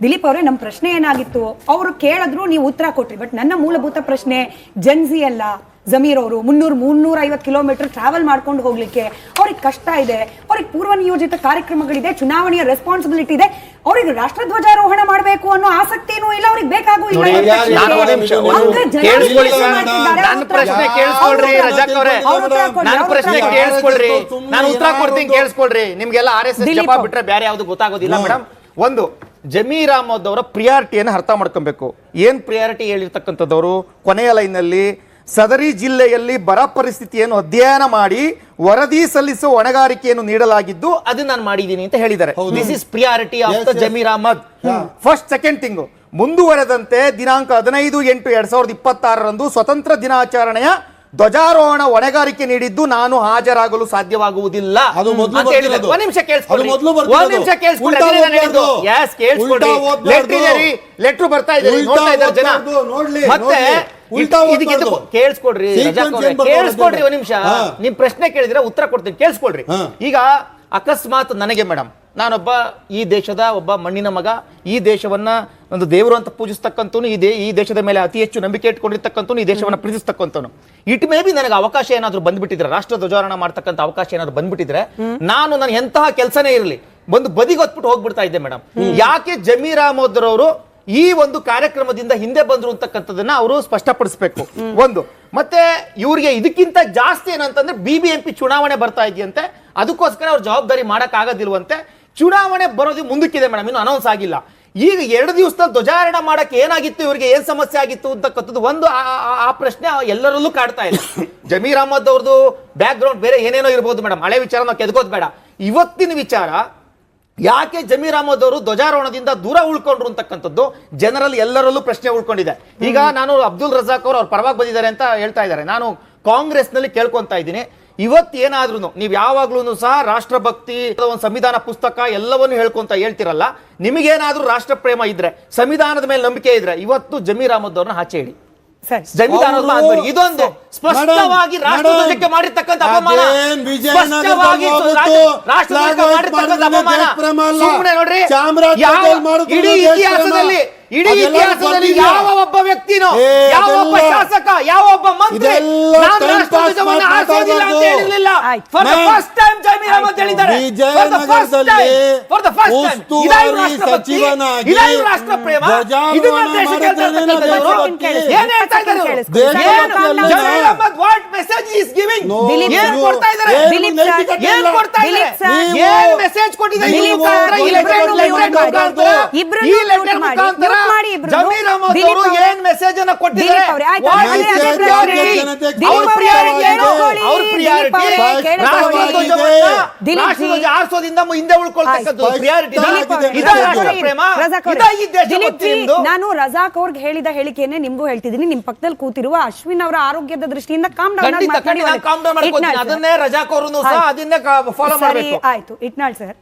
ದಿಲೀಪ್ ಅವರೇ, ನಮ್ಮ ಪ್ರಶ್ನೆ ಏನಾಗಿತ್ತು, ಅವರು ಕೇಳಿದ್ರು ನೀವು ಉತ್ತರ ಕೊಟ್ರಿ. ಬಟ್ ನನ್ನ ಮೂಲಭೂತ ಪ್ರಶ್ನೆ, ಜನ್ಸಿ ಅಲ್ಲ ಜಮೀರ್ ಅವರು 300-350 ಕಿಲೋಮೀಟರ್ ಟ್ರಾವೆಲ್ ಮಾಡ್ಕೊಂಡು ಹೋಗ್ಲಿಕ್ಕೆ ಅವ್ರಿಗೆ ಕಷ್ಟ ಇದೆ, ಅವ್ರಿಗೆ ಪೂರ್ವ ನಿಯೋಜಿತ ಕಾರ್ಯಕ್ರಮಗಳಿದೆ, ಚುನಾವಣೆಯ ರೆಸ್ಪಾನ್ಸಿಬಿಲಿಟಿ ಇದೆ, ಅವ್ರಿಗೆ ರಾಷ್ಟ್ರಧ್ವಜಾರೋಹಣ ಮಾಡಬೇಕು ಅನ್ನೋ ಆಸಕ್ತಿನೂ ಇಲ್ಲ, ಅವ್ರಿಗೆ ಬೇಕಾಗೂ ಇಲ್ಲ. ನಾನು ಉತ್ತರ ಕೊಡ್ತೀನಿ, ಕೇಳಿಸ್ಕೊಳ್ರಿ. ನಿಮ್ಗೆಲ್ಲ RSS ಜಪ ಬಿಟ್ರೆ ಬೇರೆ ಯಾವ್ದು ಗೊತ್ತಾಗೋದಿಲ್ಲ ಮೇಡಮ್. ಒಂದು, ಜಮೀರ್ ಅಹಮದ್ ಅವರ ಪ್ರಿಯಾರಿಟಿಯನ್ನು ಅರ್ಥ ಮಾಡ್ಕೊಬೇಕು. ಏನ್ ಪ್ರಿಯಾರಿಟಿ ಹೇಳಿರ್ತಕ್ಕಂಥದ್ದವರು ಕೊನೆಯ ಲೈನ್ನಲ್ಲಿ ಸದರಿ ಜಿಲ್ಲೆಯಲ್ಲಿ ಬರ ಪರಿಸ್ಥಿತಿಯನ್ನು ಅಧ್ಯಯನ ಮಾಡಿ ವರದಿ ಸಲ್ಲಿಸುವ ಹೊಣೆಗಾರಿಕೆಯನ್ನು ನೀಡಲಾಗಿದ್ದು ಅದನ್ನ ನಾನು ಮಾಡಿದ್ದೀನಿ ಅಂತ ಹೇಳಿದ್ದಾರೆ. This is priority of the Zameer Ahmed. First. Second thing, ಮುಂದುವರೆದಂತೆ ದಿನಾಂಕ 15/8/2026 ಸ್ವತಂತ್ರ ದಿನಾಚರಣೆಯ ಧ್ವಜಾರೋಹಣ ಹೊಣೆಗಾರಿಕೆ ನೀಡಿದ್ದು ನಾನು ಹಾಜರಾಗಲು ಸಾಧ್ಯವಾಗುವುದಿಲ್ಲ ಅಂತ ಹೇಳಿದ್ದಾರೆ. ಒಂದ್ ನಿಮಿಷ ಕೇಳಿಸ್ಕೊಳ್ಳಿ. ಲೆಟ್ರು ಬರ್ತಾ ಇದೆ, ನೋಡ್ತಾ ಇದ್ದಾರೆ ಜನ. ಮತ್ತೆ ಕೇಳಿಸ್ಕೊಡ್ರಿ ಕೇಳಿಸ್ಕೊಡ್ರಿ, ಒಂದ್ ನಿಮಿಷ. ನಿಮ್ ಪ್ರಶ್ನೆ ಕೇಳಿದ್ರೆ ಉತ್ತರ ಕೊಡ್ತೀನಿ, ಕೇಳಿಸ್ಕೊಡ್ರಿ. ಈಗ ಅಕಸ್ಮಾತ್ ನನಗೆ ಮೇಡಮ್, ನಾನೊಬ್ಬ ಈ ದೇಶದ ಒಬ್ಬ ಮಣ್ಣಿನ ಮಗ, ಈ ದೇಶವನ್ನ ಒಂದು ದೇವರು ಅಂತ ಪೂಜಿಸ್ತಕ್ಕಂಥವ್ನು, ಈ ದೇಶದ ಮೇಲೆ ಅತಿ ಹೆಚ್ಚು ನಂಬಿಕೆ ಇಟ್ಕೊಂಡಿರ್ತಕ್ಕಂಥವ್ನು, ಈ ದೇಶವನ್ನ ಪ್ರೀತಿಸ್ತಕ್ಕಂಥವ್ನು. ಇಟ್ ಮೇ ಬಿ ನನಗೆ ಅವಕಾಶ ಏನಾದ್ರು ಬಂದ್ಬಿಟ್ಟಿದ್ರೆ, ರಾಷ್ಟ್ರ ಧ್ವಜಾರೋಹಣ ಮಾಡ್ತಕ್ಕಂಥ ಅವಕಾಶ ಏನಾದ್ರು ಬಂದ್ಬಿಟ್ಟಿದ್ರೆ, ನಾನು ನನ್ನ ಎಂತಹ ಕೆಲಸನೇ ಇರಲಿ ಒಂದು ಬದಿಗೊತ್ಬಿಟ್ಟು ಹೋಗ್ಬಿಡ್ತಾ ಇದ್ದೆ ಮೇಡಮ್. ಯಾಕೆ ಜಮೀರ್ ಅಹಮದ್ ರವರು ಈ ಒಂದು ಕಾರ್ಯಕ್ರಮದಿಂದ ಹಿಂದೆ ಬಂದ್ರು ಅಂತಕ್ಕಂಥದನ್ನ ಅವರು ಸ್ಪಷ್ಟಪಡಿಸಬೇಕು. ಒಂದು, ಮತ್ತೆ ಇವ್ರಿಗೆ ಇದಕ್ಕಿಂತ ಜಾಸ್ತಿ ಏನಂತಂದ್ರೆ BBMP ಚುನಾವಣೆ ಬರ್ತಾ ಇದೆಯಂತೆ, ಅದಕ್ಕೋಸ್ಕರ ಅವ್ರ ಜವಾಬ್ದಾರಿ ಮಾಡಕ್ ಆಗೋದಿಲ್ವಂತೆ. ಚುನಾವಣೆ ಬರೋದು ಮುಂದಕ್ಕಿದೆ ಮೇಡಮ್, ಇನ್ನು ಅನೌನ್ಸ್ ಆಗಿಲ್ಲ. ಈಗ 2 ದಿವಸದಲ್ಲಿ ಧ್ವಜಾರೋಹಣ ಮಾಡಕ್ಕೆ ಏನಾಗಿತ್ತು, ಇವ್ರಿಗೆ ಏನ್ ಸಮಸ್ಯೆ ಆಗಿತ್ತು ಅಂತಕ್ಕಂಥದ್ದು ಒಂದು ಆ ಪ್ರಶ್ನೆ ಎಲ್ಲರಲ್ಲೂ ಕಾಡ್ತಾ ಇದೆ. ಜಮೀರ್ ಅಹಮದ್ ಅವ್ರದ್ದು ಬ್ಯಾಕ್ ಗ್ರೌಂಡ್ ಬೇರೆ ಏನೇನೋ ಇರ್ಬೋದು ಮೇಡಮ್, ಹಳೆ ವಿಚಾರ ನಾವು ಕೆದಕೋದ್ ಬೇಡ. ಇವತ್ತಿನ ವಿಚಾರ, ಯಾಕೆ ಜಮೀರ್ ಅಹಮದ್ ಅವರು ಧ್ವಜಾರೋಹಣದಿಂದ ದೂರ ಉಳ್ಕೊಂಡ್ರು ಅಂತಕ್ಕಂಥದ್ದು ಜನರಲ್ಲಿ ಎಲ್ಲರಲ್ಲೂ ಪ್ರಶ್ನೆ ಉಳ್ಕೊಂಡಿದೆ. ಈಗ ನಾನು ಅಬ್ದುಲ್ ರಜಾಕ್ ಅವರು ಅವ್ರ ಪರವಾಗಿ ಬಂದಿದ್ದಾರೆ ಅಂತ ಹೇಳ್ತಾ ಇದ್ದಾರೆ. ನಾನು ಕಾಂಗ್ರೆಸ್ ನಲ್ಲಿ ಕೇಳ್ಕೊಂತಾ ಇದ್ದೀನಿ, ಇವತ್ತೇನಾದ್ರೂ ನೀವು ಯಾವಾಗ್ಲೂ ಸಹ ರಾಷ್ಟ್ರಭಕ್ತಿ, ಒಂದು ಸಂವಿಧಾನ ಪುಸ್ತಕ ಎಲ್ಲವನ್ನೂ ಹೇಳ್ತಿರಲ್ಲ. ನಿಮಗೇನಾದ್ರೂ ರಾಷ್ಟ್ರ ಪ್ರೇಮ ಇದ್ರೆ, ಸಂವಿಧಾನದ ಮೇಲೆ ನಂಬಿಕೆ ಇದ್ರೆ, ಇವತ್ತು ಜಮೀರ್ ಅಹಮದ್ ಅವ್ರನ್ನ ಆಚೆ ಇಡಿ. ಇದೊಂದು ಸ್ಪಷ್ಟವಾಗಿ ರಾಷ್ಟ್ರಧ್ವಜಕ್ಕೆ ಮಾಡಿರ್ತಕ್ಕಂಥ ಅಪಮಾನ, ಸ್ಪಷ್ಟವಾಗಿ ರಾಷ್ಟ್ರಧ್ವಜಕ್ಕೆ ಮಾಡಿರ್ತಕ್ಕಂಥ ಅಪಮಾನ. ಸುಮ್ಮನೆ ನೋಡ್ರಿ, ಇಡೀ ಇತಿಹಾಸದಲ್ಲಿ ಯಾವ ಒಬ್ಬ ವ್ಯಕ್ತಿನೋ, ಯಾವ ಒಬ್ಬ ಶಾಸಕ, ಯಾವ ಒಬ್ಬ ಮಂತ್ರಿ ರಾಷ್ಟ್ರಧ್ವಜವನ್ನು ಆರಿಸೋದಿಲ್ಲ ಅಂತ ಹೇಳಿರಲಿಲ್ಲ. For the first time Zameer Ahmed ಹೇಳಿದ್ದಾರೆ. ಫಾರ್ ದ ಫಸ್ಟ್ ಟೈಮ್ ಇದಾಗಿ ರಾಷ್ಟ್ರಭಕ್ತಿ, ಇದಾಗಿ ರಾಷ್ಟ್ರ ಪ್ರೇಮ, ಇದನ್ನ ದೇಶಕ್ಕೆ ಹೇಳ್ತಿರ್ತಕ್ಕಂಥವ್ರು ಏನ್ ಹೇಳ್ತಾ ಇದ್ದಾರೆ? Zameer Ahmed what message is giving? ಏನ್ ಕೊಡ್ತಾ ಇದ್ದಾರೆ? ಏನ್ ಕೊಡ್ತಾ ಇದ್ದಾರೆ? ಏನ್ ಮೆಸೇಜ್ ಕೊಟ್ಟಿದ್ದಾರೆ? ಈ ಲೆಟರ್ ಮುಖಾಂತರ ಜಮೀರ್ ಅಹಮದ್ ಅವರು ಏನ್ ಮೆಸೇಜ್ ಅನ್ನು ಕೊಟ್ಟಿದ್ದಾರೆ? ಆರಿಸೋದಿಂದ ಹಿಂದೆ ಉಳ್ಕೊಳ್ತಕ್ಕಂಥದ್ದು ಪ್ರಿಯಾರಿಟಿ. ನಾನು ರಜಾಕ್ ಅವ್ರಿಗೆ ಹೇಳಿದ ಹೇಳಿಕೆಯನ್ನೇ ನಿಮ್ಗೂ ಹೇಳ್ತಿದ್ದೀನಿ. ನಿಮ್ ಪಕ್ಕದಲ್ಲಿ ಕೂತಿರುವ ಅಶ್ವಿನ್ ಅವರ ಆರೋಗ್ಯದ ದೃಷ್ಟಿಯಿಂದ ಅದನ್ನೇ ರಜಾಕ್ ಅವರು ಸಹ ಅದನ್ನೇ ಫಾಲೋ ಮಾಡಬೇಕು. ಆಯ್ತು, ಇಟ್ನಾಳ್ ಸರ್.